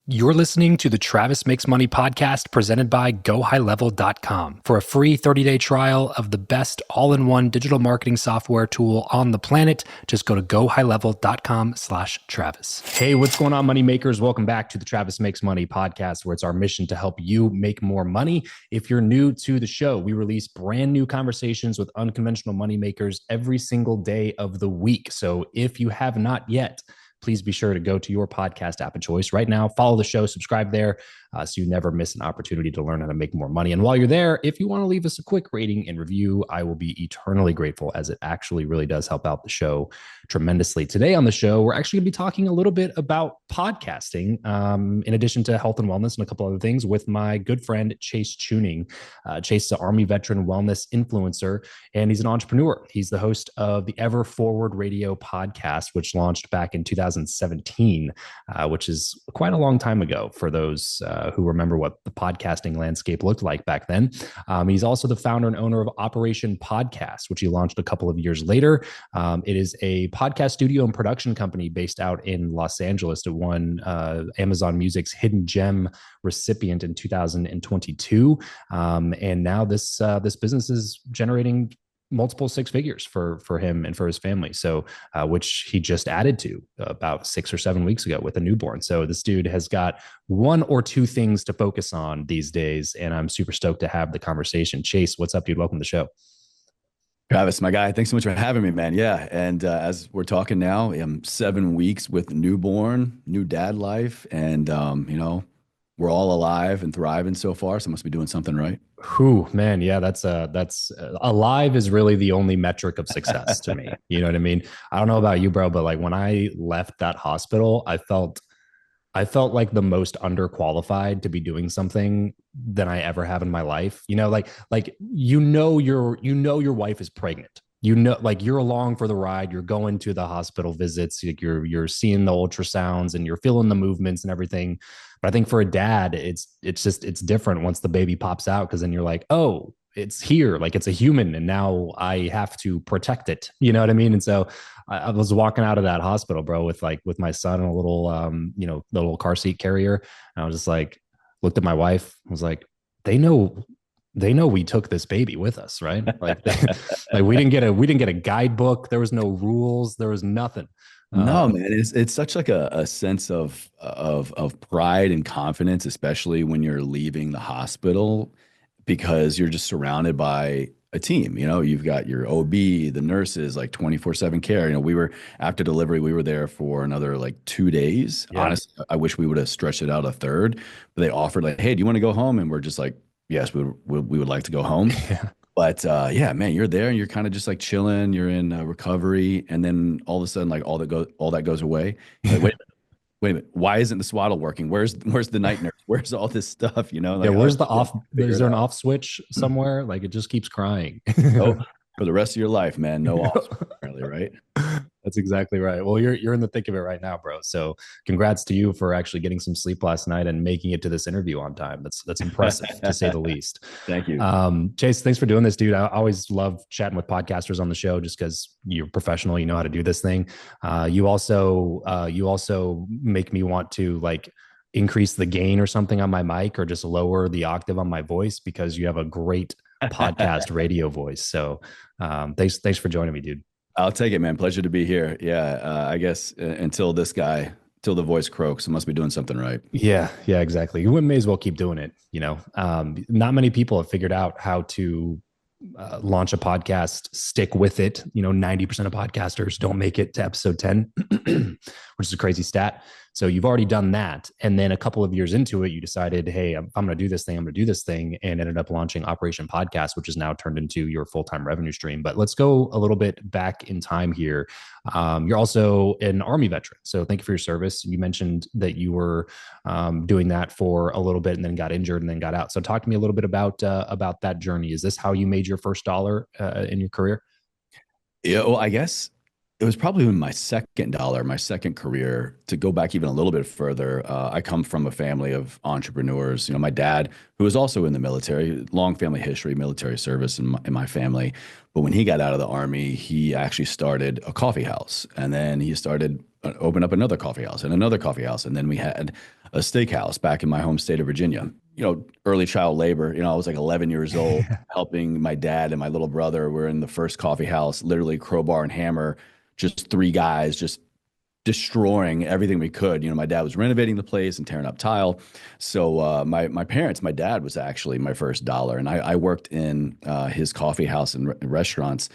You're listening to the Travis Makes Money podcast presented by GoHighLevel.com. For a free 30-day trial of the best all-in-one digital marketing software tool on the planet, just go to GoHighLevel.com/Travis. Hey, what's going on, money makers? Welcome back to the Travis Makes Money podcast, where it's our mission to help you make more money. If you're new to the show, we release brand new conversations with unconventional money makers every single day of the week. So if you have not yet, please be sure to go to your podcast app of choice right now. Follow the show, subscribe there, so you never miss an opportunity to learn how to make more money. And while you're there, if you want to leave us a quick rating and review, I will be eternally grateful, as it actually really does help out the show tremendously. Today on the show, we're actually going to be talking a little bit about podcasting, in addition to health and wellness and a couple other things, with my good friend, Chase Chewning. Chase is an Army veteran wellness influencer, and he's an entrepreneur. He's the host of the Ever Forward Radio podcast, which launched back in 2017, which is quite a long time ago for those who remember what the podcasting landscape looked like back then. He's also the founder and owner of Operation Podcast, which he launched a couple of years later. It is a podcast studio and production company based out in Los Angeles. It won Amazon Music's Hidden Gem recipient in 2022. And now this business is generating multiple six figures for him and for his family. So, which he just added to about 6 or 7 weeks ago with a newborn. So this dude has got one or two things to focus on these days. And I'm super stoked to have the conversation. Chase, what's up, dude? Welcome to the show. Travis, my guy, thanks so much for having me, man. Yeah. And as we're talking now, I'm 7 weeks with newborn, new dad life. And, we're all alive and thriving so far. So must be doing something right. Whew, man. Yeah, that's alive is really the only metric of success to me. You know what I mean? I don't know about you, bro, but like when I left that hospital, I felt like the most underqualified to be doing something than I ever have in my life. Your wife is pregnant. Like you're along for the ride. You're going to the hospital visits. You're seeing the ultrasounds and you're feeling the movements and everything. But I think for a dad, it's different once the baby pops out, because then you're like, oh, it's here, like it's a human, and now I have to protect it. You know what I mean? And so I was walking out of that hospital, bro, with my son and a little little car seat carrier, and I was just like, looked at my wife, I was like, they know we took this baby with us, right? Like, like we didn't get a guidebook. There was no rules. There was nothing. No, man, it's such like a sense of pride and confidence, especially when you're leaving the hospital, because you're just surrounded by a team. You've got your OB, the nurses, like 24/7 care. We were after delivery, we were there for another like 2 days. Yeah. Honestly, I wish we would have stretched it out a third, but they offered like, hey, do you want to go home? And we're just like, yes, we would like to go home. Yeah. But yeah, man, you're there and you're kind of just like chilling. You're in recovery, and then all of a sudden, like all that goes away. Like, wait a minute, why isn't the swaddle working? Where's the night nurse? Where's all this stuff? Like, yeah, where's the off? Is there an off switch somewhere? Like it just keeps crying. Oh, for the rest of your life, man, no off. Apparently, right? That's exactly right. Well, you're in the thick of it right now, bro. So congrats to you for actually getting some sleep last night and making it to this interview on time. That's impressive to say the least. Thank you. Chase, thanks for doing this, dude. I always love chatting with podcasters on the show just because you're professional, you know how to do this thing. You also make me want to like increase the gain or something on my mic, or just lower the octave on my voice, because you have a great podcast radio voice. So thanks for joining me, dude. I'll take it, man. Pleasure to be here. Yeah, I guess until the voice croaks, I must be doing something right. Yeah, exactly. You may as well keep doing it. Not many people have figured out how to launch a podcast, stick with it. 90% of podcasters don't make it to episode 10, which is a crazy stat. So you've already done that. And then a couple of years into it, you decided, hey, I'm going to do this thing, and ended up launching Operation Podcast, which is now turned into your full-time revenue stream. But let's go a little bit back in time here. You're also an Army veteran. So thank you for your service. You mentioned that you were doing that for a little bit and then got injured and then got out. So talk to me a little bit about that journey. Is this how you made your first dollar in your career? Yeah, well, I guess it was probably my second career. To go back even a little bit further, I come from a family of entrepreneurs. My dad, who was also in the military, long family history, military service in my family. But when he got out of the Army, he actually started a coffee house. And then he started open up another coffee house and another coffee house. And then we had a steakhouse back in my home state of Virginia. Early child labor. I was like 11 years old, helping my dad and my little brother. We're in the first coffee house, literally crowbar and hammer, just three guys, just destroying everything we could. My dad was renovating the place and tearing up tile. So my parents, my dad was actually my first dollar, and I worked in his coffee house and restaurants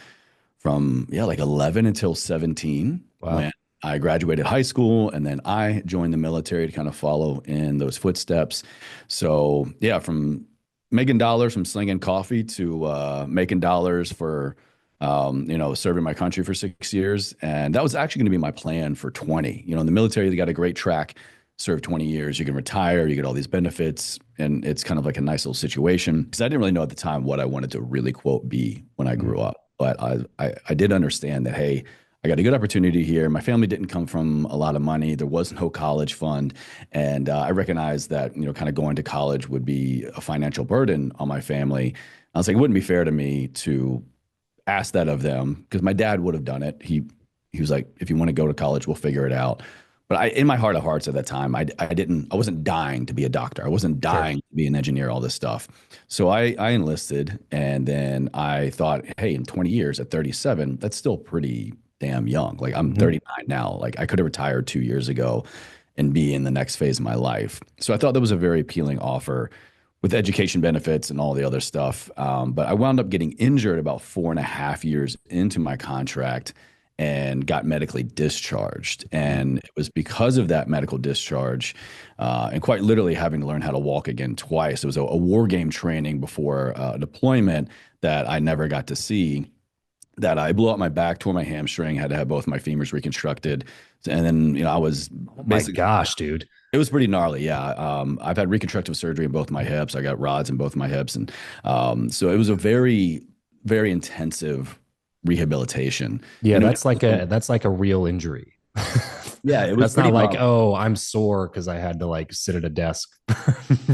from like 11 until 17 Wow. when I graduated high school, and then I joined the military to kind of follow in those footsteps. So yeah, from making dollars from slinging coffee to making dollars for serving my country for 6 years. And that was actually going to be my plan for 20. In the military, they got a great track, serve 20 years, you can retire, you get all these benefits. And it's kind of like a nice little situation. Because I didn't really know at the time what I wanted to really, quote, be when I grew up. But I did understand that, hey, I got a good opportunity here. My family didn't come from a lot of money. There was no college fund. And I recognized that, kind of going to college would be a financial burden on my family. I was like, it wouldn't be fair to me to ask that of them because my dad would have done it. He was like, if you want to go to college, we'll figure it out. But in my heart of hearts at that time, I wasn't dying to be a doctor. I wasn't Sure. dying to be an engineer, all this stuff. So I enlisted, and then I thought, hey, in 20 years at 37, that's still pretty damn young. Like I'm 39 now. Like I could have retired 2 years ago and be in the next phase of my life. So I thought that was a very appealing offer with education benefits and all the other stuff. But I wound up getting injured about 4.5 years into my contract and got medically discharged. And it was because of that medical discharge and quite literally having to learn how to walk again twice. It was a war game training before a deployment that I never got to see. That I blew out my back, tore my hamstring, had to have both my femurs reconstructed. And then, I was Oh my basically, gosh, dude. it was pretty gnarly. Yeah. I've had reconstructive surgery in both my hips. I got rods in both my hips. And so it was a very, very intensive rehabilitation. Yeah, And it that's like a real injury. yeah, it was That's not pretty like, rough. oh, I'm sore because I had to like sit at a desk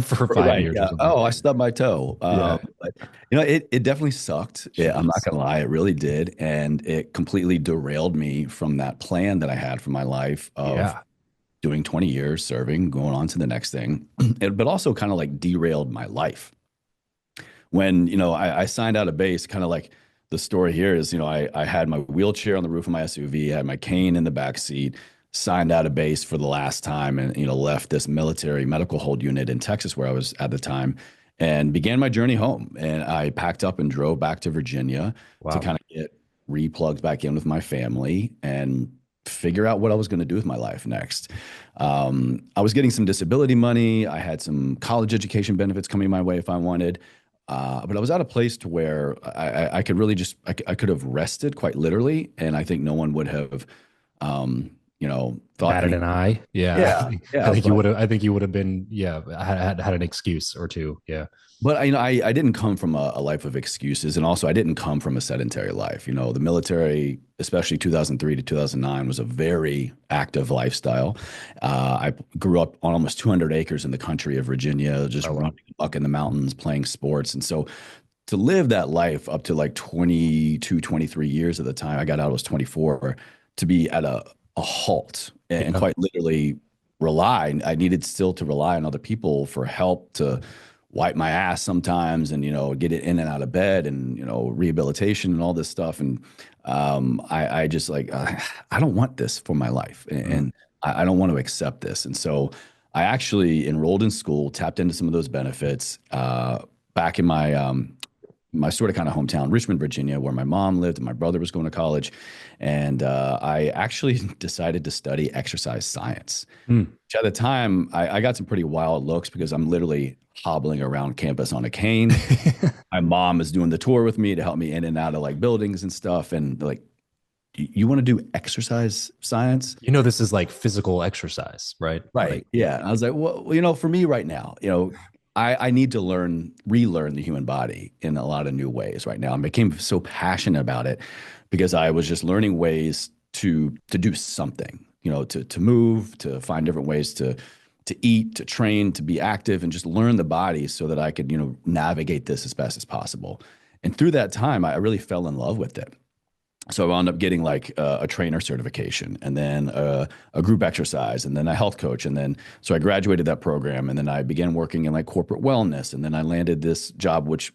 for Right, five right. years or Yeah. something. Oh, I stubbed my toe. Yeah. But it definitely sucked. Yeah, I'm not Jeez. gonna lie, it really did. And it completely derailed me from that plan that I had for my life of Yeah. doing 20 years serving, going on to the next thing. But also kind of like derailed my life. When, I signed out of base, kind of like the story here is, I had my wheelchair on the roof of my SUV, I had my cane in the back seat, signed out of base for the last time and, left this military medical hold unit in Texas where I was at the time and began my journey home. And I packed up and drove back to Virginia to Wow. kind of get replugged back in with my family and figure out what I was going to do with my life next. I was getting some disability money. I had some college education benefits coming my way if I wanted. But I was at a place to where I could really I could have rested quite literally, and I think no one would have, thought Batted any. an eye. Yeah. Yeah, I yeah, think you would have, I think you would have been, yeah, had an excuse or two. Yeah. but I didn't come from a life of excuses, and also I didn't come from a sedentary life. The military, especially 2003 to 2009, was a very active lifestyle. I grew up on almost 200 acres in the country of Virginia, just Oh, wow. running up in the mountains, playing sports, and so to live that life up to like 22, 23 years at the time, I got out, I was 24, to be at a halt and Yeah. quite literally I needed still to rely on other people for help to wipe my ass sometimes and, get it in and out of bed and, rehabilitation and all this stuff. And I just like, I don't want this for my life. Mm. And I don't want to accept this. And so I actually enrolled in school, tapped into some of those benefits back in my sort of kind of hometown, Richmond, Virginia, where my mom lived and my brother was going to college. And I actually decided to study exercise science, Mm. which at the time I got some pretty wild looks because I'm literally hobbling around campus on a cane. My mom is doing the tour with me to help me in and out of like buildings and stuff. And they're like, you want to do exercise science? This is like physical exercise, right? Like, Right. Yeah. And I was like, well, for me right now, I need to relearn the human body in a lot of new ways right now. I became so passionate about it because I was just learning ways to do something, to move, to find different ways to eat, to train, to be active, and just learn the body so that I could, navigate this as best as possible. And through that time, I really fell in love with it. So I wound up getting like a trainer certification, and then a group exercise, and then a health coach. And then, so I graduated that program, and then I began working in like corporate wellness. And then I landed this job, which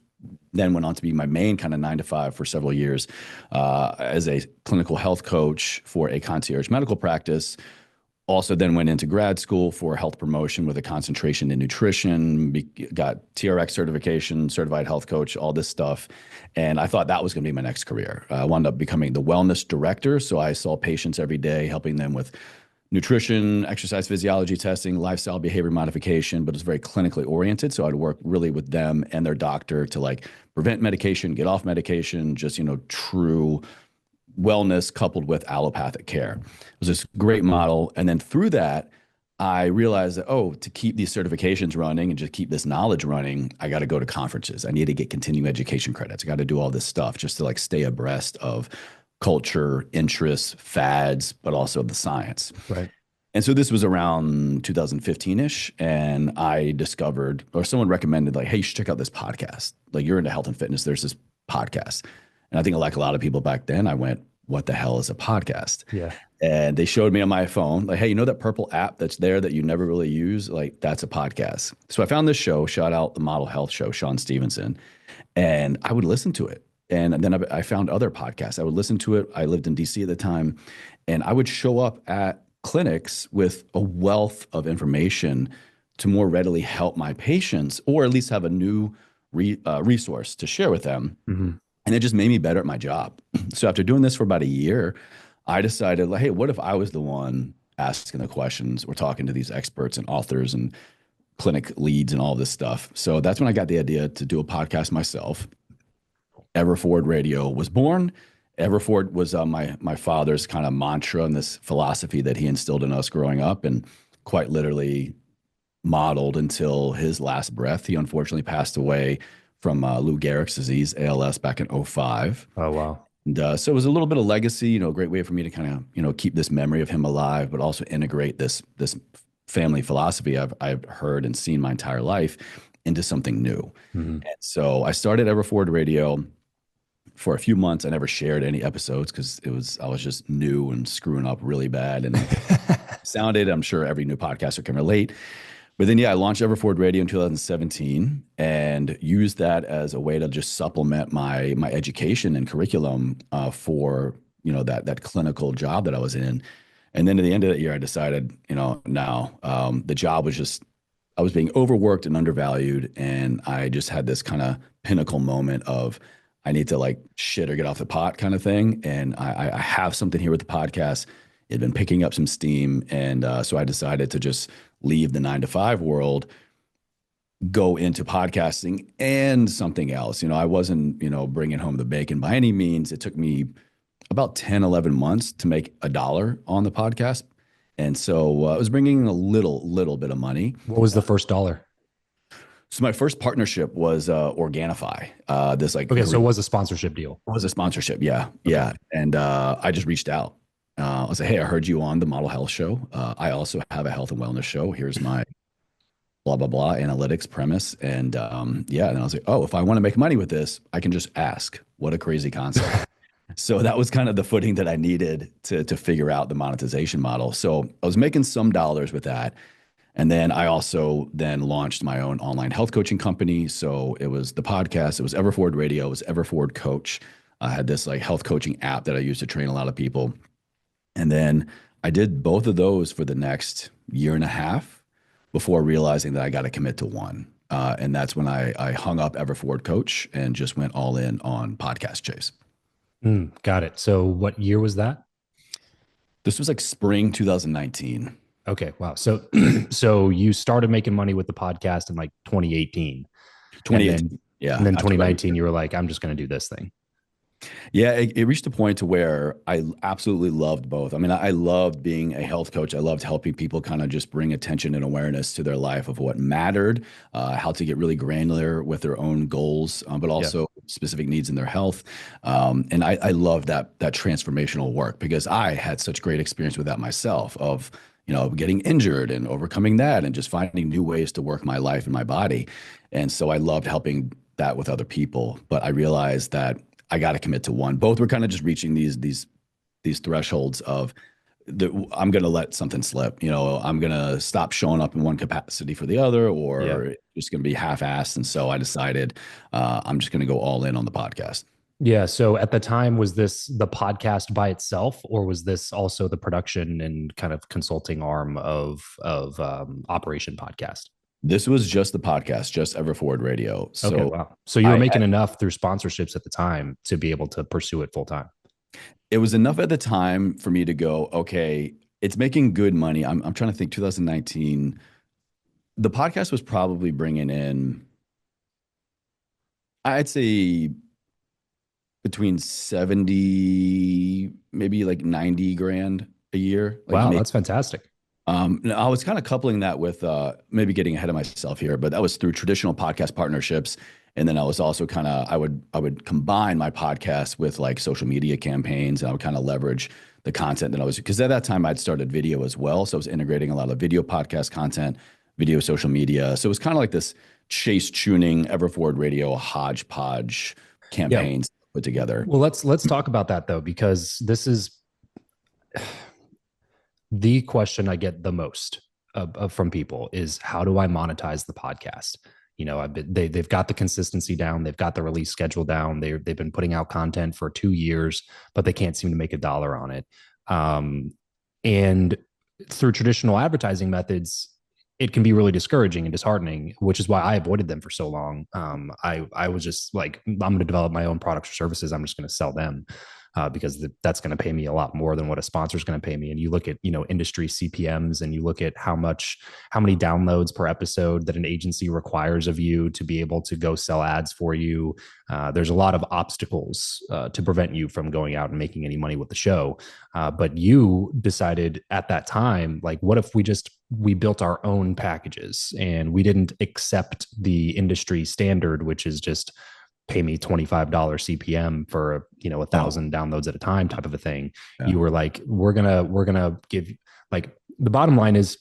then went on to be my main kind of 9 to 5 for several years, as a clinical health coach for a concierge medical practice. Also then went into grad school for health promotion with a concentration in nutrition, got TRX certification, certified health coach, all this stuff. And I thought that was going to be my next career. I wound up becoming the wellness director. So I saw patients every day, helping them with nutrition, exercise physiology testing, lifestyle behavior modification, but it's very clinically oriented. So I'd work really with them and their doctor to like prevent medication, get off medication, just, true wellness coupled with allopathic care. It was this great model. And then through that, I realized that, to keep these certifications running and just keep this knowledge running, I got to go to conferences. I need to get continuing education credits. I got to do all this stuff just to like stay abreast of culture, interests, fads, but also the science. Right. And so this was around 2015-ish. And I discovered, or someone recommended like, hey, you should check out this podcast. Like you're into health and fitness. There's this podcast. And I think like a lot of people back then, I went, what the hell is a podcast? Yeah. And they showed me on my phone, like, hey, that purple app that's there that you never really use? Like, that's a podcast. So I found this show, shout out the Model Health Show, Sean Stevenson, and I would listen to it. And then I found other podcasts. I would listen to it. I lived in DC at the time, and I would show up at clinics with a wealth of information to more readily help my patients, or at least have a new resource to share with them. Mm-hmm. And it just made me better at my job. So after doing this for about a year, I decided, like, hey, what if I was the one asking the questions or talking to these experts and authors and clinic leads and all this stuff? So that's when I got the idea to do a podcast myself. Everford Radio was born. Everford was my father's kind of mantra and this philosophy that he instilled in us growing up, and quite literally modeled until his last breath. He unfortunately passed away from Lou Gehrig's disease, ALS, back in 2005. Oh, wow. And so it was a little bit of legacy, a great way for me to kind of, keep this memory of him alive, but also integrate this family philosophy I've heard and seen my entire life into something new. Mm-hmm. And so I started Everford Radio for a few months. I never shared any episodes because I was just new and screwing up really bad and sounded, I'm sure every new podcaster can relate. But then, I launched Everford Radio in 2017 and used that as a way to just supplement my education and curriculum for, that clinical job that I was in. And then at the end of that year, I decided, the job was just, I was being overworked and undervalued. And I just had this kind of pinnacle moment of, I need to like shit or get off the pot kind of thing. And I have something here with the podcast. It had been picking up some steam. And so I decided to just leave the 9 to 5 world, go into podcasting and something else. I wasn't, bringing home the bacon by any means. It took me about 10, 11 months to make $1 on the podcast. And so I was bringing in a little bit of money. What was the first dollar? So my first partnership was Organifi. So it was a sponsorship deal. It was a sponsorship. Yeah. Yeah. And I just reached out. I was like, hey, I heard you on the Model Health Show. I also have a health and wellness show. Here's my blah, blah, blah analytics premise. And and I was like, if I want to make money with this, I can just ask. What a crazy concept. So that was kind of the footing that I needed to figure out the monetization model. So I was making some dollars with that. And then I also then launched my own online health coaching company. So it was the podcast, it was Everford Radio, it was Everford Coach. I had this like health coaching app that I used to train a lot of people. And then I did both of those for the next year and a half before realizing that I got to commit to one. And that's when I hung up Everford Coach and just went all in on podcast chase. Got it. So what year was that? This was like spring 2019. Okay. Wow. So, so you started making money with the podcast in like 2018. 2018. Yeah. And then 2019, you were like, I'm just going to do this thing. Yeah, it reached a point to where I absolutely loved both. I mean, I loved being a health coach. I loved helping people kind of just bring attention and awareness to their life of what mattered, how to get really granular with their own goals, but also specific needs in their health. And I loved that transformational work because I had such great experience with that myself of, getting injured and overcoming that and just finding new ways to work my life and my body. And so I loved helping that with other people. But I realized that I got to commit to one. Both were kind of just reaching these thresholds of I'm going to let something slip. You know, I'm going to stop showing up in one capacity for the other, Yeah. or just going to be half-assed. And so I decided I'm just going to go all in on the podcast. Yeah. So at the time, was this the podcast by itself, or was this also the production and kind of consulting arm of Operation Podcast? This was just the podcast, just Ever Forward Radio. Okay. So Wow. So you were I making enough through sponsorships at the time to be able to pursue it full time. it was enough at the time for me to go, okay, it's making good money. I'm trying to think 2019, the podcast was probably bringing in, I'd say between 70, maybe like 90 grand a year. Like Wow, maybe, that's fantastic. I was kind of coupling that with maybe getting ahead of myself here, but that was through traditional podcast partnerships. And then I was also kind of I would combine my podcast with like social media campaigns, and I would kind of leverage the content that I was, because at that time I'd started video as well. So I was integrating a lot of video podcast content, video social media. So it was kind of like this Chase Chewning, Everforward Radio, hodgepodge Yeah. campaigns put together. Well, let's talk about that though, because this is the question I get the most from people is how do I monetize the podcast? You know, they've got the consistency down, they've got the release schedule down, they've been putting out content for 2 years, but they can't seem to make a dollar on it. And through traditional advertising methods, it can be really discouraging and disheartening, which is why I avoided them for so long. I was just like, I'm going to develop my own products or services. I'm just going to sell them. Because that's going to pay me a lot more than what a sponsor is going to pay me. And you look at, you know, industry CPMs, and you look at how many downloads per episode that an agency requires of you to be able to go sell ads for you. There's a lot of obstacles to prevent you from going out and making any money with the show. But you decided at that time, like, what if we built our own packages and we didn't accept the industry standard, which is just pay me $25 CPM for, you know, 1,000 downloads at a time type of a thing. Yeah. You were like, we're gonna give, like, the bottom line is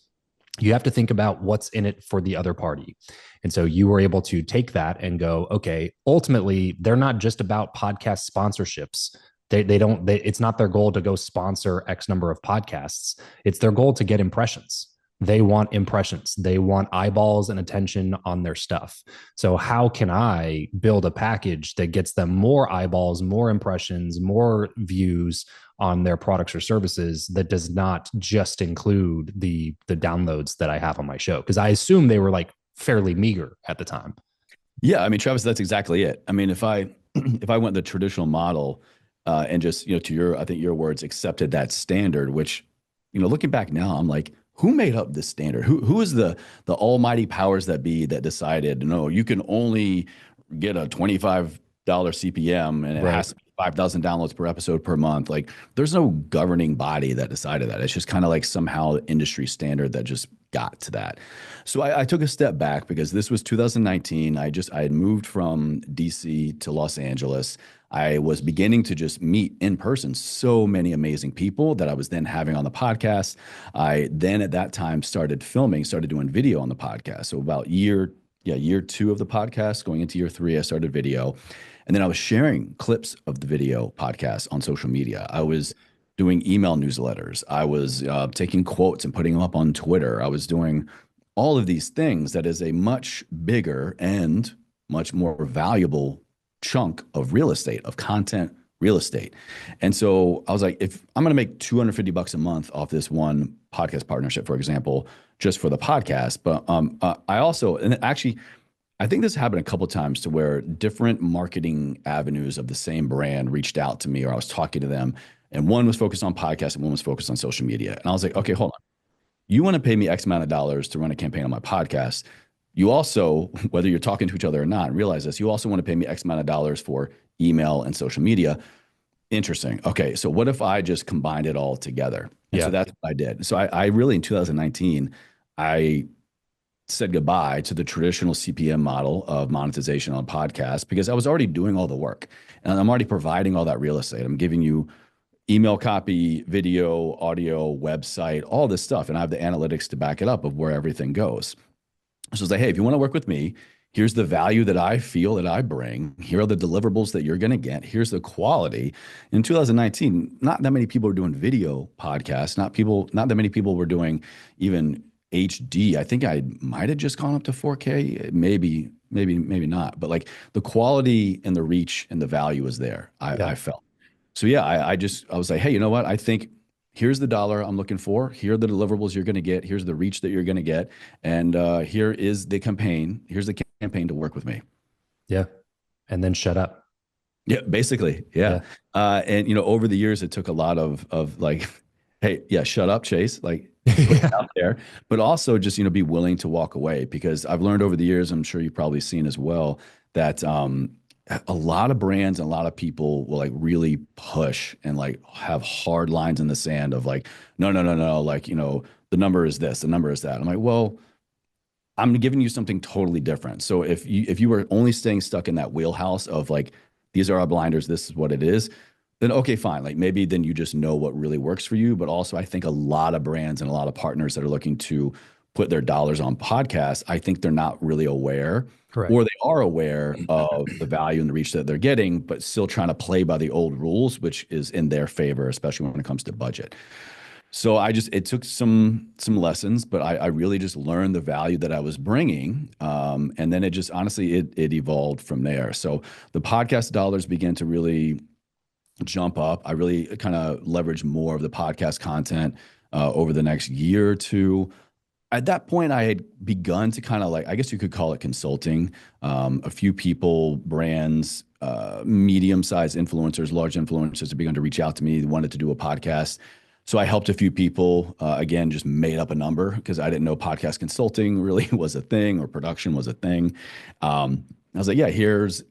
you have to think about what's in it for the other party. And so you were able to take that and go, okay, ultimately they're not just about podcast sponsorships. It's not their goal to go sponsor X number of podcasts. It's their goal to get impressions. They want impressions. They want eyeballs and attention on their stuff. So how can I build a package that gets them more eyeballs, more impressions, more views on their products or services that does not just include the downloads that I have on my show? Because I assume they were like fairly meager at the time. Yeah, I mean, Travis, that's exactly it. I mean, if I went the traditional model and just, you know, I think your words, accepted that standard, which, you know, looking back now, I'm like, who made up this standard? Who is the almighty powers that be that decided, no, you can only get a $25 CPM and it has to be 5,000 downloads per episode per month? Like, there's no governing body that decided that. It's just kind of like somehow the industry standard that just got to that. So I took a step back because this was 2019. I had moved from DC to Los Angeles. I was beginning to just meet in person so many amazing people that I was then having on the podcast. I then at that time started doing video on the podcast. So about year 2 of the podcast, going into year 3, I started video. And then I was sharing clips of the video podcast on social media. I was doing email newsletters. I was taking quotes and putting them up on Twitter. I was doing all of these things that is a much bigger and much more valuable chunk of real estate, of content real estate. And so I was like, if I'm going to make $250 a month off this one podcast partnership, for example, just for the podcast, but I also, and actually, I think this happened a couple of times to where different marketing avenues of the same brand reached out to me, or I was talking to them, and one was focused on podcasts and one was focused on social media. And I was like, okay, hold on. You want to pay me X amount of dollars to run a campaign on my podcast. You also, whether you're talking to each other or not, realize this, you also want to pay me X amount of dollars for email and social media. Interesting. Okay, so what if I just combined it all together? And so that's what I did. So I really, in 2019, I said goodbye to the traditional CPM model of monetization on podcasts because I was already doing all the work and I'm already providing all that real estate. I'm giving you email copy, video, audio, website, all this stuff. And I have the analytics to back it up of where everything goes. So it's like, hey, if you want to work with me, Here's the value that I feel that I bring. Here are the deliverables that you're going to get. Here's the quality. In 2019, not that many people were doing video podcasts. Not that many people were doing even HD. I think I might have just gone up to 4K, maybe not. But like the quality and the reach and the value was there. Yeah. I felt. So yeah, I was like, hey, you know what? I think here's the dollar I'm looking for. Here are the deliverables you're going to get. Here's the reach that you're going to get, and here is the campaign. Here's the campaign to work with me. Yeah. And then shut up. Yeah, basically, yeah. Yeah. And over the years, it took a lot of like, hey, yeah, shut up, Chase. Like, put it out there, but also just be willing to walk away, because I've learned over the years. I'm sure you've probably seen as well that a lot of brands and a lot of people will like really push and like have hard lines in the sand of like, no, no, no, no, like the number is this, the number is that. I'm like, well, I'm giving you something totally different. So if you were only staying stuck in that wheelhouse of like, these are our blinders, this is what it is, then okay, fine. Like maybe then you just know what really works for you. But also I think a lot of brands and a lot of partners that are looking to put their dollars on podcasts, I think they're not really aware, Correct. or they are aware of the value and the reach that they're getting, but still trying to play by the old rules, which is in their favor, especially when it comes to budget. So it took some lessons, but I really just learned the value that I was bringing, and then it just honestly it evolved from there. So the podcast dollars began to really jump up. I really kind of leveraged more of the podcast content over the next year or two. At that point, I had begun to kind of like, I guess you could call it consulting. A few people, brands, medium-sized influencers, large influencers have begun to reach out to me. They wanted to do a podcast. So I helped a few people, again, just made up a number because I didn't know podcast consulting really was a thing or production was a thing. I was like, yeah, here's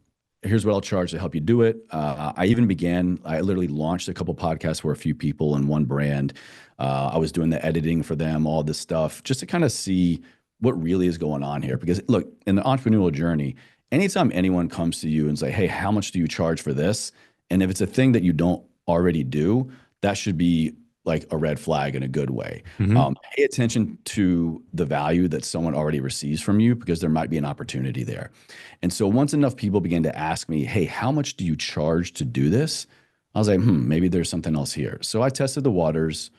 what I'll charge to help you do it. I literally launched a couple podcasts for a few people and one brand. I was doing the editing for them, all this stuff, just to kind of see what really is going on here. Because look, in the entrepreneurial journey, anytime anyone comes to you and say, hey, how much do you charge for this? And if it's a thing that you don't already do, that should be like a red flag in a good way. Mm-hmm. Pay attention to the value that someone already receives from you, because there might be an opportunity there. And so once enough people began to ask me, hey, how much do you charge to do this? I was like, maybe there's something else here. So I tested the waters,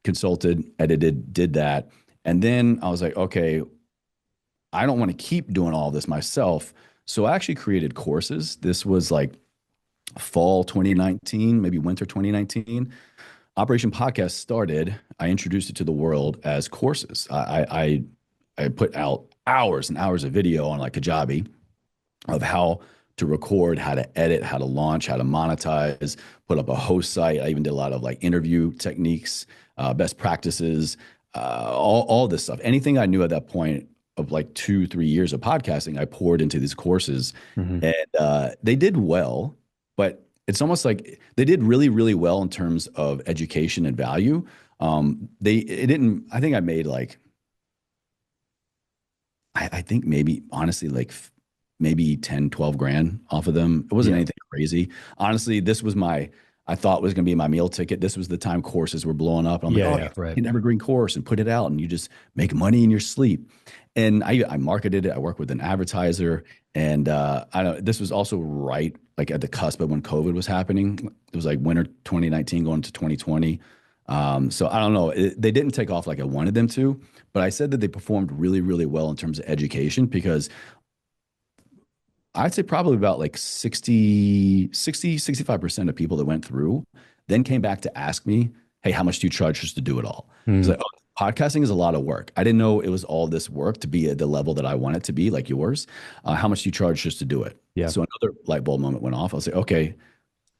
consulted, edited, did that. And then I was like, okay, I don't want to keep doing all this myself. So I actually created courses. This was like fall 2019, maybe winter 2019. Operation Podcast started. I introduced it to the world as courses. I put out hours and hours of video on like Kajabi of how to record, how to edit, how to launch, how to monetize, put up a host site. I even did a lot of like interview techniques, best practices, all this stuff. Anything I knew at that point of like 2-3 years of podcasting, I poured into these courses, and they did well, but it's almost like they did really, really well in terms of education and value. It didn't, I think I made like, I think maybe honestly, like maybe 10, 12 grand off of them. It wasn't anything crazy. Honestly, I thought was going to be my meal ticket. This was the time courses were blowing up. And I'm like, right. an evergreen course and put it out and you just make money in your sleep. And I marketed it. I worked with an advertiser, and this was also right like at the cusp of when COVID was happening. It was like winter 2019 going to 2020. So I don't know. They didn't take off like I wanted them to, but I said that they performed really, really well in terms of education, because I'd say probably about like 65% of people that went through then came back to ask me, hey, how much do you charge just to do it all? It's like, oh, podcasting is a lot of work. I didn't know it was all this work to be at the level that I want it to be, like yours. How much do you charge just to do it? Yeah. So another light bulb moment went off. I was like, okay,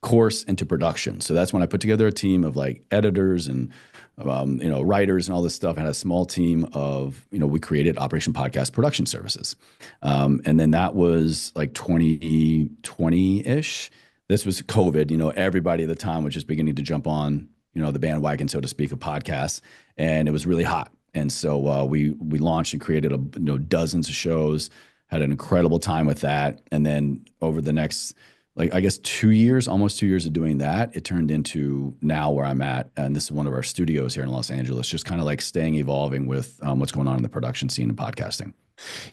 course into production. So that's when I put together a team of like editors and writers and all this stuff. I had a small team of, we created Operation Podcast Production Services. And then that was like 2020-ish. This was COVID, everybody at the time was just beginning to jump on, the bandwagon, so to speak, of podcasts. And it was really hot. And so we launched and created dozens of shows, had an incredible time with that. And then over the next like I guess 2 years, almost 2 years of doing that, it turned into now where I'm at. And this is one of our studios here in Los Angeles, just kind of like staying evolving with what's going on in the production scene and podcasting.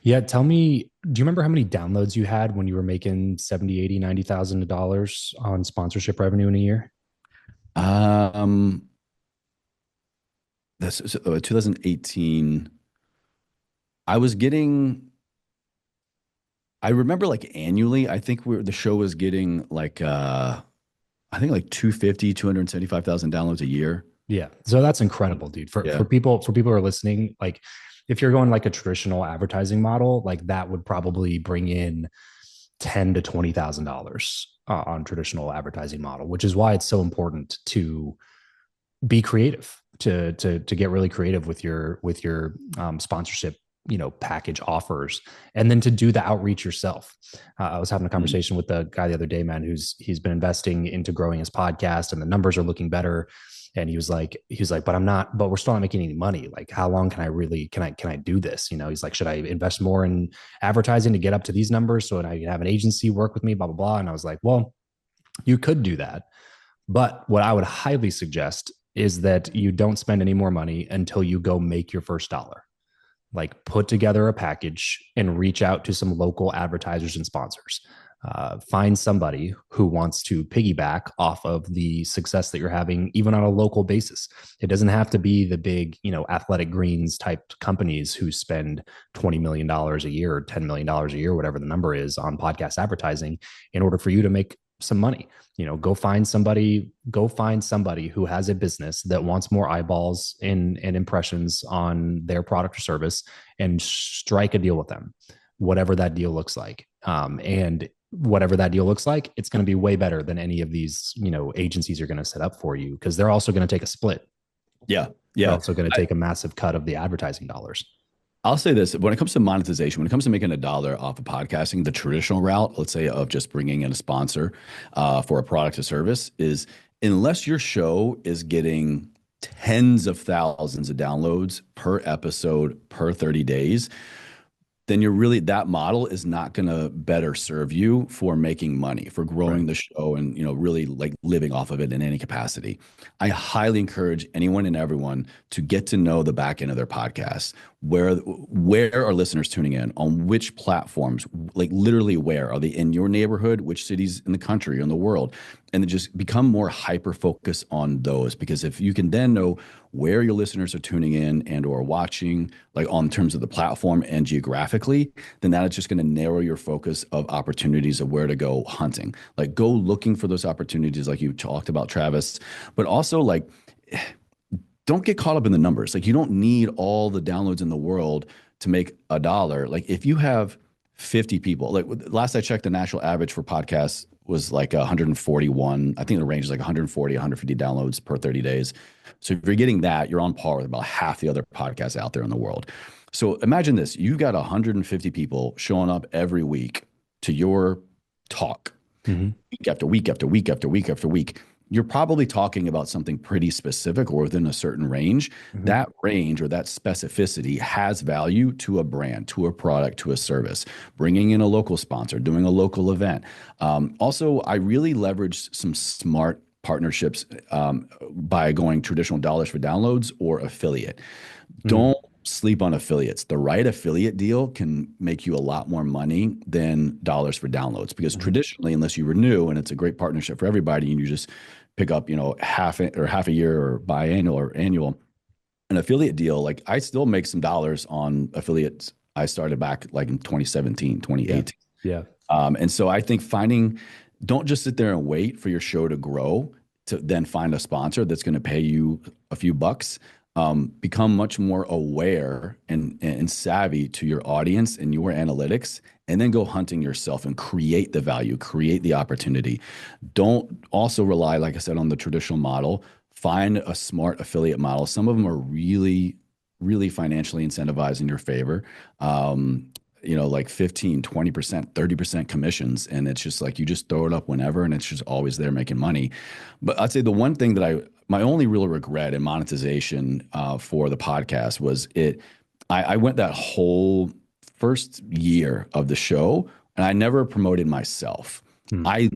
Yeah, tell me, do you remember how many downloads you had when you were making 70, 80, $90,000 on sponsorship revenue in a year? Um, that's 2018. I was getting, I remember like annually, I think the show was getting like, I think like 275,000 downloads a year. Yeah. So that's incredible, dude. For Yeah. people who are listening, like if you're going like a traditional advertising model, like that would probably bring in ten to $20,000 on traditional advertising model, which is why it's so important to be creative, to get really creative with your sponsorship, package offers, and then to do the outreach yourself. I was having a Mhm. conversation with the guy the other day, man, he's been investing into growing his podcast, and the numbers are looking better. And he was like, but we're still not making any money. Like, how long can I do this? He's like, should I invest more in advertising to get up to these numbers so that I can have an agency work with me, blah, blah, blah. And I was like, well, you could do that. But what I would highly suggest is that you don't spend any more money until you go make your first dollar. Like, put together a package and reach out to some local advertisers and sponsors. Find somebody who wants to piggyback off of the success that you're having, even on a local basis. It doesn't have to be the big, Athletic Greens type companies who spend $20 million a year or $10 million a year, whatever the number is, on podcast advertising in order for you to make some money. Go find somebody who has a business that wants more eyeballs and impressions on their product or service, and strike a deal with them, whatever that deal looks like. And whatever that deal looks like, it's going to be way better than any of these, agencies are going to set up for you, because they're also going to take a split. Yeah. They're Yeah. also going to take a massive cut of the advertising dollars. I'll say this, when it comes to monetization, when it comes to making a dollar off of podcasting, the traditional route, let's say of just bringing in a sponsor for a product or service, is unless your show is getting tens of thousands of downloads per episode per 30 days, then that model is not going to better serve you for making money, for Right. growing the show and, really like living off of it in any capacity. I highly encourage anyone and everyone to get to know the back end of their podcast. Where are listeners tuning in? On which platforms? Like, literally, where are they? In your neighborhood? Which cities in the country, in the world? And then just become more hyper focused on those, because if you can then know where your listeners are tuning in and or watching, like on terms of the platform and geographically, then that is just going to narrow your focus of opportunities of where to go hunting. Like, go looking for those opportunities like you talked about, Travis, but also like, don't get caught up in the numbers. Like, you don't need all the downloads in the world to make a dollar. Like, if you have 50 people, like last I checked, the national average for podcasts was like 141. I think the range is like 140, 150 downloads per 30 days. So if you're getting that, you're on par with about half the other podcasts out there in the world. So imagine this, you've got 150 people showing up every week to your talk, Mm-hmm. week after week after week after week after week. You're probably talking about something pretty specific or within a certain range. Mm-hmm. That range or that specificity has value to a brand, to a product, to a service. Bringing in a local sponsor, doing a local event. Also, I really leveraged some smart partnerships by going traditional dollars for downloads or affiliate. Mm-hmm. Don't sleep on affiliates. The right affiliate deal can make you a lot more money than dollars for downloads, because Mm-hmm. traditionally, unless you renew and it's a great partnership for everybody and you just pick up, half a year or biannual or annual, an affiliate deal, like I still make some dollars on affiliates. I started back like in 2017, Yeah. 2018. Yeah. And so I think don't just sit there and wait for your show to grow to then find a sponsor that's going to pay you a few bucks. Become much more aware and savvy to your audience and your analytics, and then go hunting yourself and create the value, create the opportunity. Don't also rely, like I said, on the traditional model. Find a smart affiliate model. Some of them are really, really financially incentivized in your favor. Like 15, 20%, 30% commissions. And it's just like you just throw it up whenever and it's just always there making money. But I'd say the one thing that my only real regret in monetization for the podcast was I went that whole first year of the show and I never promoted myself. Mm-hmm. I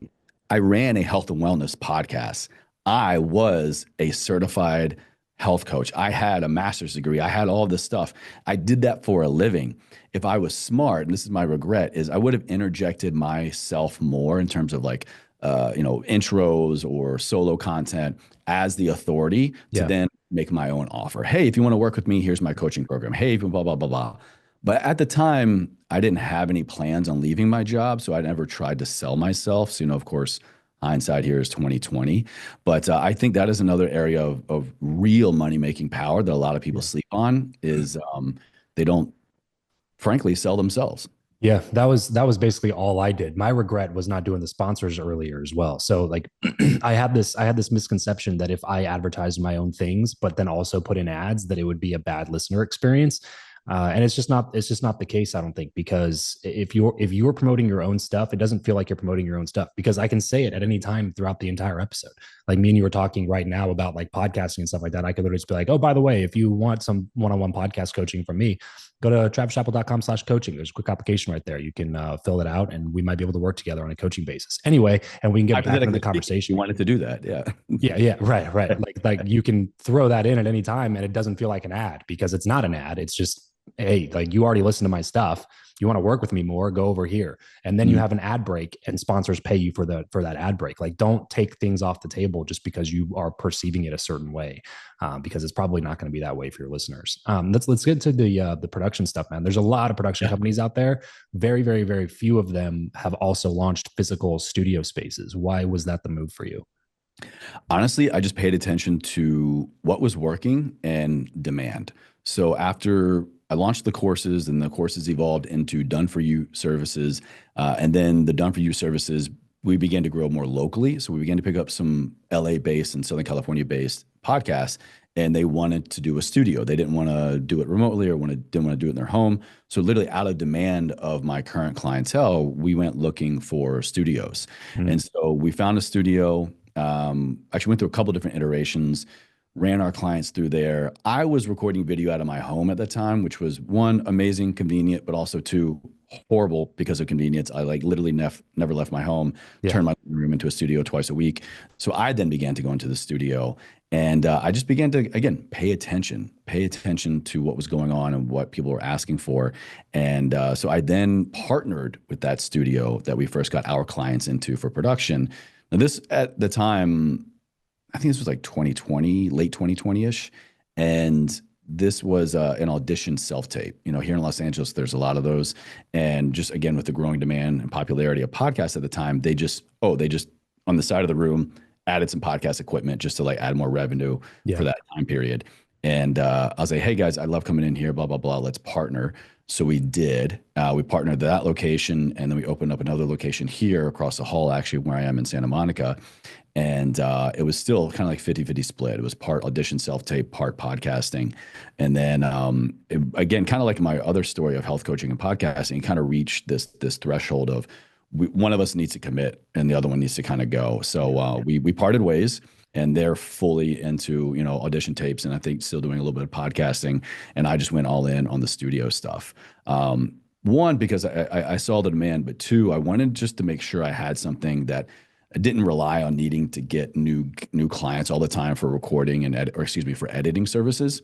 I ran a health and wellness podcast. I was a certified health coach. I had a master's degree. I had all this stuff. I did that for a living. If I was smart, and this is my regret, is I would have interjected myself more in terms of like, intros or solo content as the authority to Yeah. then make my own offer. Hey, if you want to work with me, here's my coaching program. Hey, if you blah, blah, blah, blah. But at the time, I didn't have any plans on leaving my job, so I never tried to sell myself. So, of course, hindsight here is 2020. But I think that is another area of real money making power that a lot of people Yeah. sleep on is they don't, frankly, sell themselves. Yeah, that was basically all I did. My regret was not doing the sponsors earlier as well. So like I had this misconception that if I advertised my own things, but then also put in ads, that it would be a bad listener experience. And it's just not the case, I don't think, because if you're promoting your own stuff, it doesn't feel like you're promoting your own stuff because I can say it at any time throughout the entire episode. Like me and you were talking right now about like podcasting and stuff like that. I could literally just be like, oh, by the way, if you want some one-on-one podcast coaching from me, go to travischappell.com/coaching. There's a quick application right there. You can fill it out and we might be able to work together on a coaching basis. Anyway, and we can get back into the conversation. You wanted to do that. Yeah. Yeah, yeah, right, right. Like you can throw that in at any time and it doesn't feel like an ad because it's not an ad. It's just, hey, like you already listened to my stuff. You want to work with me more, go over here. And then you have an ad break and sponsors pay you for that ad break. Like don't take things off the table just because you are perceiving it a certain way, because it's probably not going to be that way for your listeners. Let's get to the production stuff, man. There's a lot of production companies out there. Very, very, very few of them have also launched physical studio spaces. Why was that the move for you? Honestly, I just paid attention to what was working and demand. So after I launched the courses and the courses evolved into done for you services, and then the done for you services, we began to grow more locally. So we began to pick up some LA based and Southern California based podcasts, and they wanted to do a studio. They didn't want to do it remotely or didn't want to do it in their home. So literally out of demand of my current clientele, we went looking for studios. Mm. And so we found a studio. Actually went through a couple different iterations, ran our clients through there. I was recording video out of my home at the time, which was one, amazing, convenient, but also two, horrible because of convenience. I like literally never left my home, Yeah. turned my room into a studio twice a week. So I then began to go into the studio and I just began to, again, pay attention to what was going on and what people were asking for. And so I then partnered with that studio that we first got our clients into for production. Now, this at the time, I think this was like 2020, late 2020-ish. And this was an audition self-tape. Here in Los Angeles, there's a lot of those. And just again, with the growing demand and popularity of podcasts at the time, they just on the side of the room added some podcast equipment just to like add more revenue Yeah. for that time period. And I was like, hey guys, I love coming in here, blah, blah, blah. Let's partner. So we did. We partnered at that location, and then we opened up another location here across the hall, actually, where I am in Santa Monica. And it was still kind of like 50-50 split. It was part audition self-tape, part podcasting. And then again, kind of like my other story of health coaching and podcasting, kind of reached this threshold of one of us needs to commit and the other one needs to kind of go. So we parted ways. And they're fully into, audition tapes, and I think still doing a little bit of podcasting. And I just went all in on the studio stuff. One, because I saw the demand, but two, I wanted just to make sure I had something that I didn't rely on needing to get new clients all the time for recording and for editing services.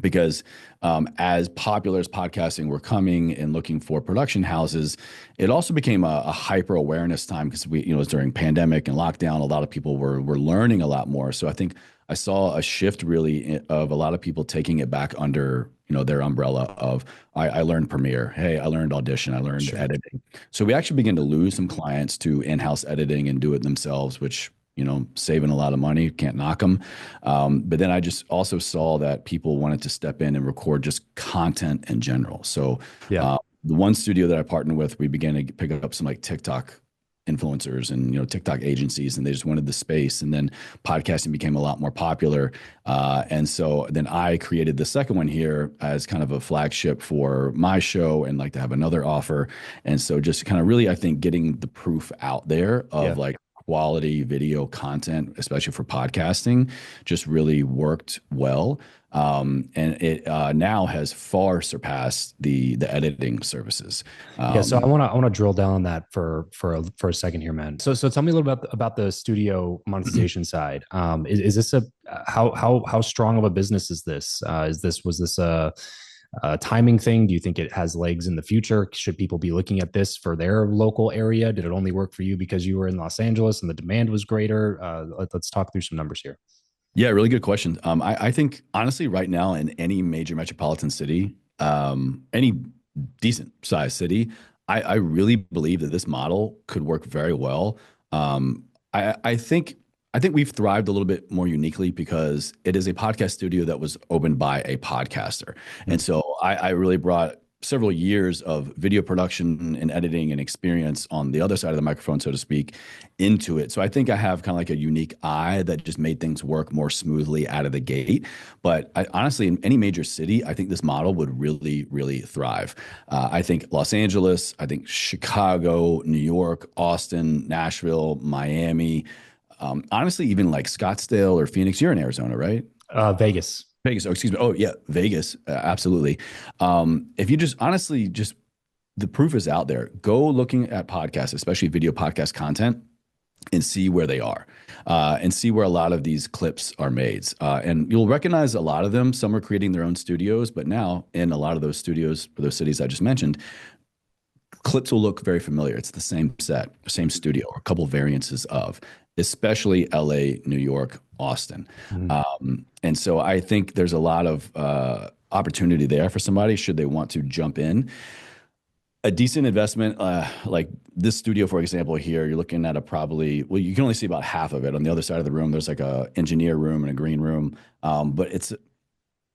Because as popular as podcasting were coming and looking for production houses, it also became a hyper awareness time because it was during pandemic and lockdown. A lot of people were learning a lot more. So I think I saw a shift really of a lot of people taking it back under their umbrella of I learned Premiere. Hey, I learned Audition. I learned editing. So we actually began to lose some clients to in-house editing and do it themselves, which saving a lot of money, can't knock them. But then I just also saw that people wanted to step in and record just content in general. So Yeah. the one studio that I partnered with, we began to pick up some like TikTok influencers and TikTok agencies, and they just wanted the space. And then podcasting became a lot more popular. And so then I created the second one here as kind of a flagship for my show and like to have another offer. And so just kind of really, I think, getting the proof out there of like quality video content, especially for podcasting, just really worked well. And it now has far surpassed the editing services. Yeah, so I Um, want to drill down on that for a second here, man. So tell me a little bit about the studio monetization side. Is this a how strong of a business is this? Was this a timing thing? Do you think it has legs in the future? Should people be looking at this for their local area? Did it only work for you because you were in Los Angeles and the demand was greater? Let's talk through some numbers here. Yeah, really good question. I think honestly, right now in any major metropolitan city, any decent sized city, I really believe that this model could work very well. I think we've thrived a little bit more uniquely because it is a podcast studio that was opened by a podcaster, and so I really brought several years of video production and editing and experience on the other side of the microphone, so to speak, into it. So I think I have kind of like a unique eye that just made things work more smoothly out of the gate. But honestly, in any major city, I think this model would really, really thrive. I think Los Angeles, I think Chicago, New York, Austin, Nashville, Miami, honestly, even like Scottsdale or Phoenix. You're in Arizona, right? Vegas. Vegas. Oh, excuse me. Oh, yeah, Vegas. Absolutely. If you just honestly, just the proof is out there. Go looking at podcasts, especially video podcast content, and see where they are, and see where a lot of these clips are made. And you'll recognize a lot of them. Some are creating their own studios, but now in a lot of those studios, for those cities I just mentioned, clips will look very familiar. It's the same set, same studio, or a couple variances of, especially LA, New York, Austin. And so I think there's a lot of opportunity there for somebody should they want to jump in. A decent investment, like this studio, for example, here, you're looking at a probably, well, you can only see about half of it. On the other side of the room, there's like a engineer room and a green room, but it's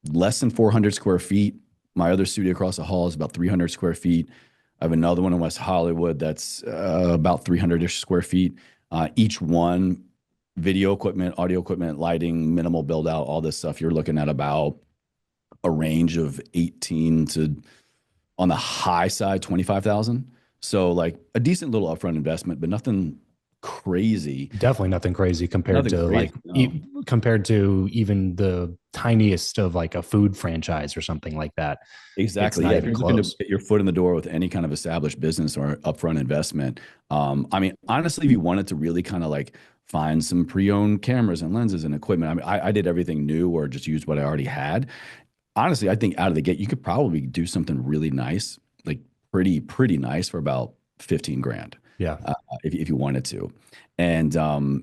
less than 400 square feet. My other studio across the hall is about 300 square feet. I have another one in West Hollywood that's about 300-ish square feet. Each one, video equipment, audio equipment, lighting, minimal build out, all this stuff, you're looking at about a range of 18 to, on the high side, 25,000. So like a decent little upfront investment, but nothing crazy. Definitely nothing crazy compared Nothing to crazy, no. compared to even the tiniest of like a food franchise or something like that. It's Exactly. not Yeah. If even you're looking to close. get your foot in the door with any kind of established business or upfront investment, I mean, honestly, if you wanted to really kind of like find some pre-owned cameras and lenses and equipment, I mean, I did everything new or just used what I already had. Honestly, I think out of the gate, you could probably do something really nice, like pretty nice for about 15 grand, Yeah. if you wanted to. And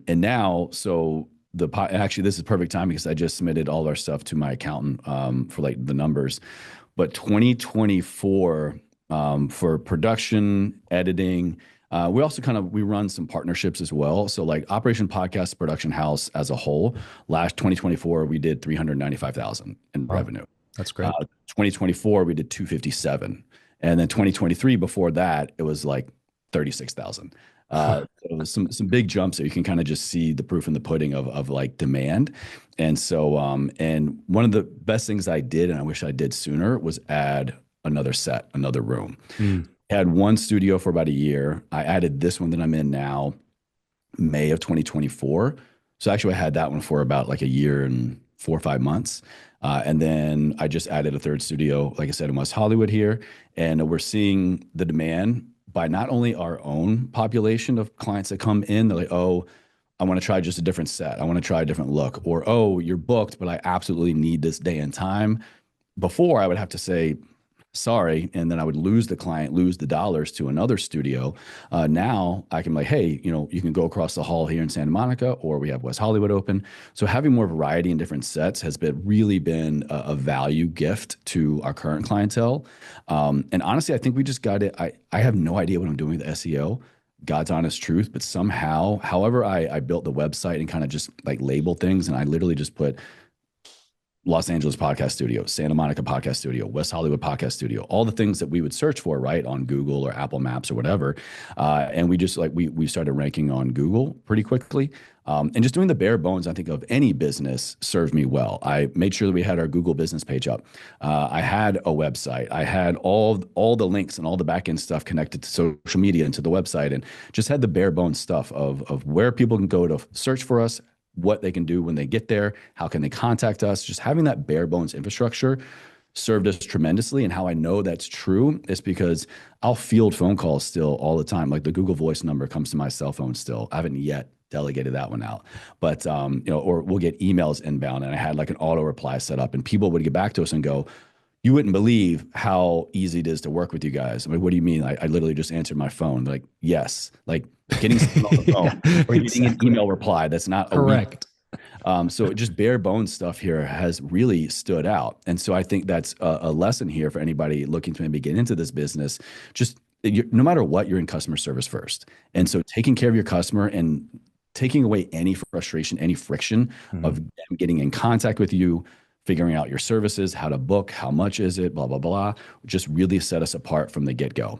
now, so actually, this is perfect time because I just submitted all our stuff to my accountant for like the numbers. But 2024, for production, editing, we also we run some partnerships as well. So like Operation Podcast Production House as a whole, last 2024 we did 395,000 in Wow. revenue. That's great. 2024 we did 257, and then 2023 before that it was like 36,000. So some big jumps there. You can kind of just see the proof in the pudding of like demand. And so and one of the best things I did, and I wish I did sooner, was add another set, another room. Mm. I had one studio for about a year. I added this one that I'm in now, May of 2024. So actually, I had that one for about like a year and 4 or 5 months. And then I just added a third studio, like I said, in West Hollywood here. And we're seeing the demand by not only our own population of clients that come in, they're like, oh, I want to try just a different set. I want to try a different look. Or, oh, you're booked, but I absolutely need this day and time. Before, I would have to say, sorry, and then I would lose the client, lose the dollars to another studio. Now I can be like, hey, you can go across the hall here in Santa Monica, or we have West Hollywood open. So having more variety in different sets has really been a value gift to our current clientele. And honestly, I think we just got it. I have no idea what I'm doing with SEO. God's honest truth, but somehow, however I built the website and kind of just like label things, and I literally just put Los Angeles podcast studio, Santa Monica podcast studio, West Hollywood podcast studio, all the things that we would search for, right, on Google or Apple Maps or whatever. And we just like we started ranking on Google pretty quickly. And just doing the bare bones, I think, of any business served me well. I made sure that we had our Google business page up. I had a website. I had all the links and all the back end stuff connected to social media and to the website, and just had the bare bones stuff of where people can go to search for us, what they can do when they get there, how can they contact us. Just having that bare bones infrastructure served us tremendously. And how I know that's true is because I'll field phone calls still all the time. Like the Google Voice number comes to my cell phone still. I haven't yet delegated that one out, but or we'll get emails inbound, and I had like an auto reply set up, and people would get back to us and go, "You wouldn't believe how easy it is to work with you guys." I'm like, "What do you mean?" I literally just answered my phone. They're like, yes, like getting something on the phone Yeah, or getting an email reply. That's not a week. correct. So just bare bones stuff here has really stood out. And so I think that's a lesson here for anybody looking to maybe get into this business. Just no matter what, you're in customer service first. And so taking care of your customer and taking away any frustration, any friction of them getting in contact with you, figuring out your services, how to book, how much is it, blah, blah, blah, just really set us apart from the get-go.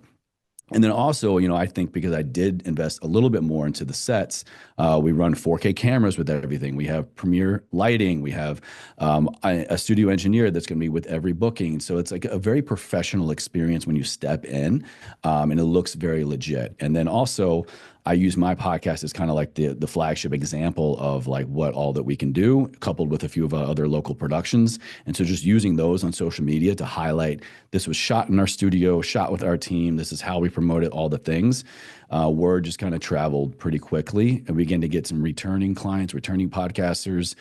And then also, I think because I did invest a little bit more into the sets, we run 4K cameras with everything. We have premier lighting. We have a studio engineer that's going to be with every booking. So it's like a very professional experience when you step in, and it looks very legit. And then also, I use my podcast as kind of like the flagship example of like what all that we can do, coupled with a few of our other local productions. And so just using those on social media to highlight this was shot in our studio, shot with our team. This is how we promote it, all the things. Word just kind of traveled pretty quickly, and we began to get some returning clients, returning podcasters.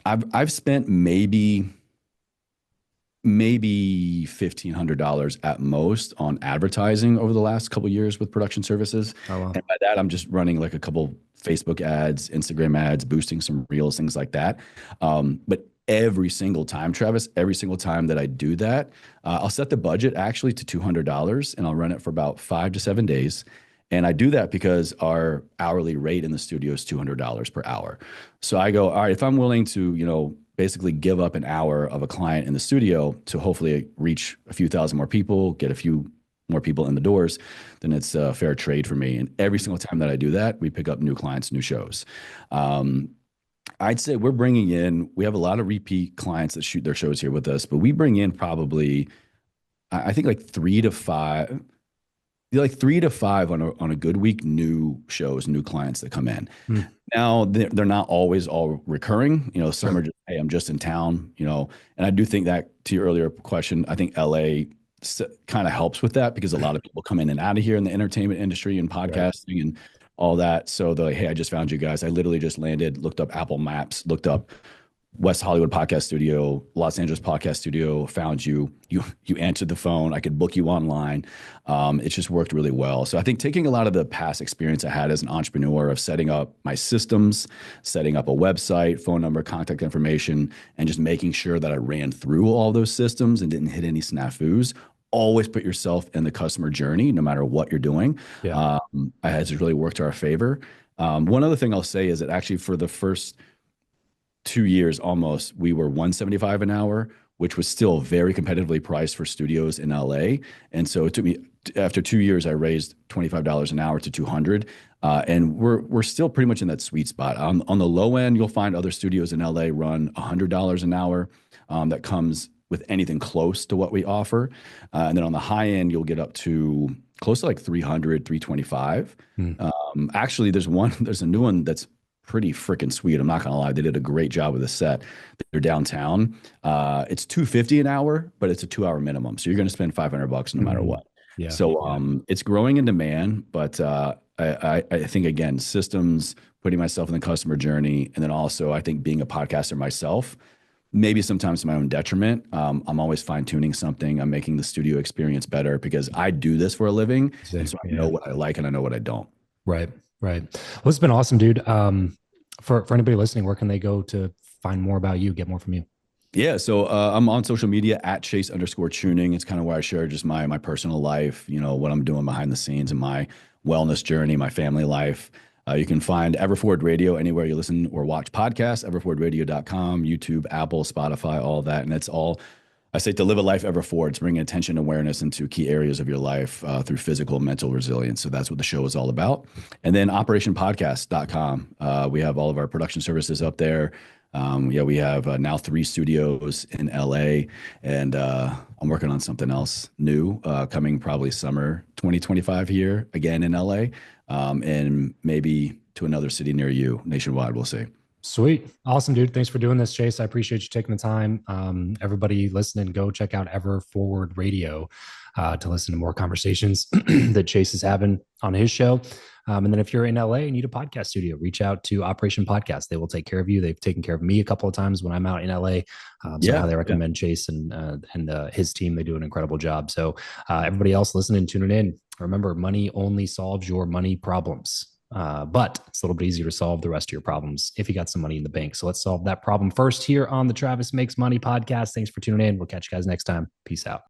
I've spent maybe $1,500 at most on advertising over the last couple of years with production services. Oh, wow. And by that, I'm just running like a couple Facebook ads, Instagram ads, boosting some reels, things like that. But every single time, Travis, every single time that I do that, I'll set the budget actually to $200, and I'll run it for about 5 to 7 days. And I do that because our hourly rate in the studio is $200 per hour. So I go, all right, if I'm willing to, basically give up an hour of a client in the studio to hopefully reach a few thousand more people, get a few more people in the doors, then it's a fair trade for me. And every single time that I do that, we pick up new clients, new shows. I'd say we have a lot of repeat clients that shoot their shows here with us, but we bring in probably, I think like 3 to 5 on a good week, new shows, new clients that come in. Now they're not always all recurring. Some are just, hey, I'm just in town. And I do think that, to your earlier question, I think LA kind of helps with that because a lot of people come in and out of here in the entertainment industry and podcasting and all that. So they're like, hey, I just found you guys. I literally just landed, looked up Apple Maps, looked up West Hollywood podcast studio, Los Angeles podcast studio, found you answered the phone. I could book you online. It's just worked really well. So I think taking a lot of the past experience I had as an entrepreneur of setting up my systems, setting up a website, phone number, contact information, and just making sure that I ran through all those systems and didn't hit any snafus. Always put yourself in the customer journey, no matter what you're doing. Yeah. Has really worked to our favor. One other thing I'll say is that actually for the first 2 years almost, we were $175 an hour, which was still very competitively priced for studios in LA. And so it took me, after 2 years, I raised $25 an hour to $200. And we're still pretty much in that sweet spot. On the low end, you'll find other studios in LA run $100 an hour. That comes with anything close to what we offer. And then on the high end, you'll get up to close to like 300, 325. Actually, there's a new one that's pretty freaking sweet. I'm not gonna lie, they did a great job with the set. They're downtown. It's $250 an hour, but it's a 2-hour minimum, so you're gonna spend $500 no matter what. Yeah. So it's growing in demand, but I think again, systems, putting myself in the customer journey, and then also I think being a podcaster myself, maybe sometimes to my own detriment. I'm always fine tuning something. I'm making the studio experience better because I do this for a living, and so I know what I like and I know what I don't. Right. Well, it's been awesome, dude. For anybody listening, where can they go to find more about you, get more from you? Yeah, so I'm on social media at Chase_Chewning. It's kind of where I share just my personal life, what I'm doing behind the scenes and my wellness journey, my family life. You can find Everforward Radio anywhere you listen or watch podcasts, everforwardradio.com, YouTube, Apple, Spotify, all that. And it's all, I say, to live a life ever forward, to bring attention and awareness into key areas of your life through physical and mental resilience. So that's what the show is all about. And then operationpodcast.com. We have all of our production services up there. We have now 3 studios in LA, and I'm working on something else new coming probably summer 2025 here again in LA, and maybe to another city near you nationwide. We'll see. Sweet. Awesome, dude. Thanks for doing this, Chase. I appreciate you taking the time. Everybody listening, go check out Ever Forward Radio to listen to more conversations that Chase is having on his show. And then if you're in LA and need a podcast studio, reach out to Operation Podcast. They will take care of you. They've taken care of me a couple of times when I'm out in LA. So I highly recommend Chase and his team. They do an incredible job. So everybody else listening, tuning in, remember, money only solves your money problems. But it's a little bit easier to solve the rest of your problems if you got some money in the bank. So let's solve that problem first here on the Travis Makes Money podcast. Thanks for tuning in. We'll catch you guys next time. Peace out.